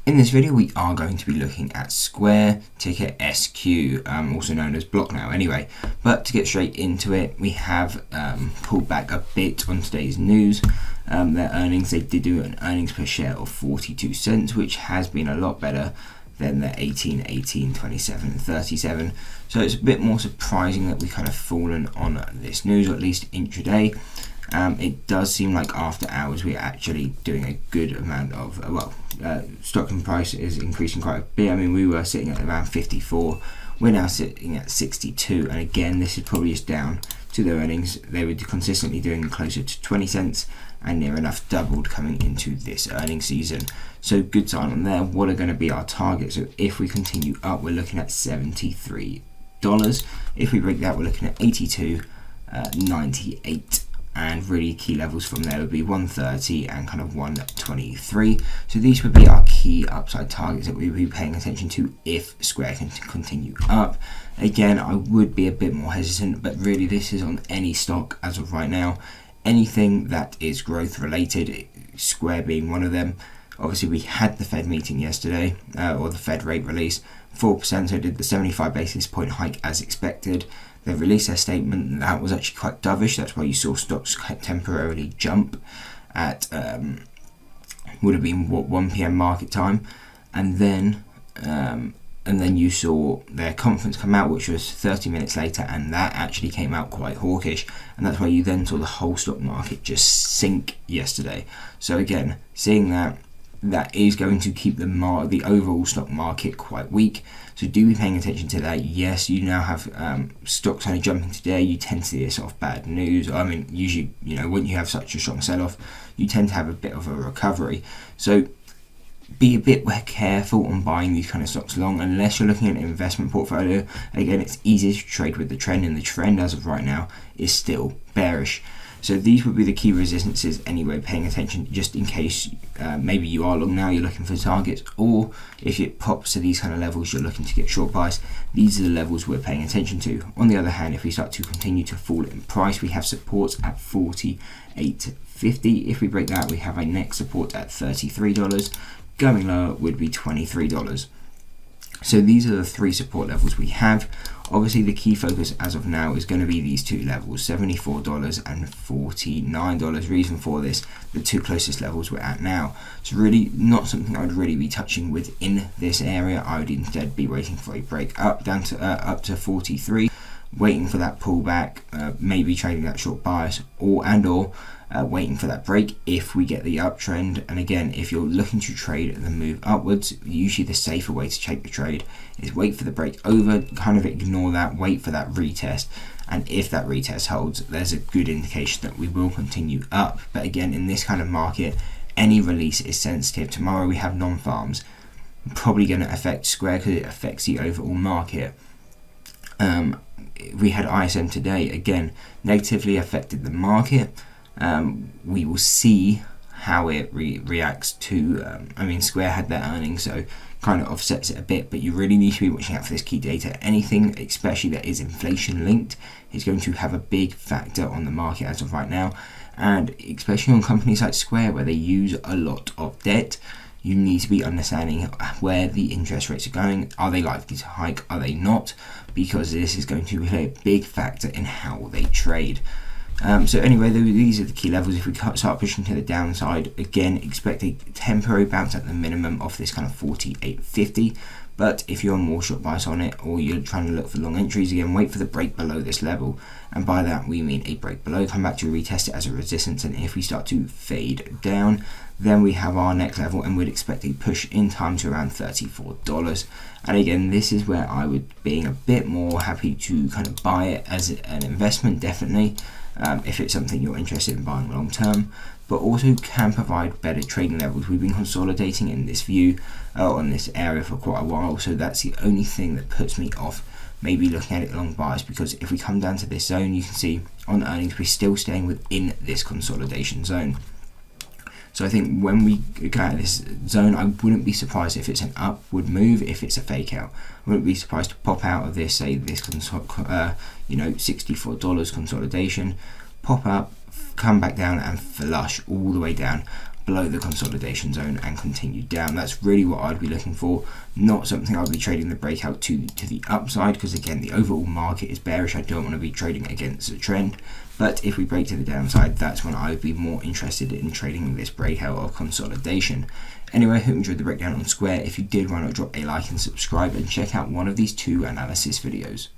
In this video, we are going to be looking at Square, ticker SQ, also known as Block now anyway. But to get straight into it, we have pulled back a bit on today's news. Their earnings, they did do an earnings per share of 42 cents, which has been a lot better than the 18, 18, 27, 37. So it's a bit more surprising that we kind of fallen on this news, or at least intraday. It does seem like after hours we're actually doing a good amount of, stock and price is increasing quite a bit. I mean, we were sitting at around 54, we're now sitting at 62, and again, this is probably just down to their earnings. They were consistently doing closer to 20 cents and near enough doubled coming into this earnings season. So good sign on there. What are going to be our targets? So if we continue up, we're looking at $73. If we break that, we're looking at 82, 98. And really key levels from there would be 130 and kind of 123. So these would be our key upside targets that we would be paying attention to if Square can continue up. Again, I would be a bit more hesitant, but really this is on any stock as of right now. Anything that is growth related, Square being one of them. Obviously we had the Fed meeting yesterday, or the Fed rate release, 4%, so it did the 75 basis point hike as expected. They released their statement, and that was actually quite dovish. That's why you saw stocks temporarily jump at would have been 1 p.m. market time, and then you saw their conference come out, which was 30 minutes later, and that actually came out quite hawkish, and that's why you then saw the whole stock market just sink yesterday. So again, seeing that is going to keep the overall stock market quite weak. So do be paying attention to that. Yes, you now have stocks only jumping today. You tend to see this off bad news. I mean, usually, when you have such a strong sell-off, you tend to have a bit of a recovery. So be a bit careful on buying these kind of stocks long, unless you're looking at an investment portfolio. Again, it's easier to trade with the trend, and the trend as of right now is still bearish. So these would be the key resistances anyway, paying attention just in case maybe you are long now, you're looking for targets, or if it pops to these kind of levels, you're looking to get short buys. These are the levels we're paying attention to. On the other hand, if we start to continue to fall in price, we have supports at $48.50. If we break that, we have a next support at $33. Going lower would be $23. So these are the three support levels we have. Obviously, the key focus as of now is going to be these two levels, $74 and $49. Reason for this, the two closest levels we're at now. So really not something I would really be touching within this area. I would instead be waiting for a break up down to up to 43, waiting for that pullback, maybe trading that short bias, or waiting for that break if we get the uptrend. And again, if you're looking to trade the move upwards, usually the safer way to take the trade is wait for the break over, kind of ignore that, wait for that retest, and if that retest holds, there's a good indication that we will continue up. But again, in this kind of market, any release is sensitive. Tomorrow we have non-farms, probably going to affect Square because it affects the overall market. We had ISM today, again, negatively affected the market. We will see how it reacts to, Square had their earnings, so kind of offsets it a bit, but you really need to be watching out for this key data. Anything, especially that is inflation linked, is going to have a big factor on the market as of right now, and especially on companies like Square where they use a lot of debt. You need to be understanding where the interest rates are going. Are they likely to hike? Are they not? Because this is going to play a big factor in how they trade. So anyway, these are the key levels. If we start pushing to the downside, again, expect a temporary bounce at the minimum of this kind of 48.50. But if you're more short bias on it, or you're trying to look for long entries, again, wait for the break below this level. And by that, we mean a break below, come back to retest it as a resistance. And if we start to fade down, then we have our next level, and we'd expect a push in time to around $34. And again, this is where I would being a bit more happy to kind of buy it as an investment, definitely. If it's something you're interested in buying long term, but also can provide better trading levels. We've been consolidating in this view on this area for quite a while, so that's the only thing that puts me off maybe looking at it long bias, because if we come down to this zone, you can see on earnings we're still staying within this consolidation zone. So I think when we go out of this zone, I wouldn't be surprised if it's an upward move, if it's a fake out. I wouldn't be surprised to pop out of this, say this $64 consolidation, pop up, come back down and flush all the way down below the consolidation zone and continue down. That's really what I'd be looking for, not something I'd be trading the breakout to the upside, because again, the overall market is bearish. I don't want to be trading against the trend. But if we break to the downside, that's when I would be more interested in trading this breakout or consolidation. Anyway, I hope you enjoyed the breakdown on Square. If you did, why not drop a like and subscribe and check out one of these 2 analysis videos.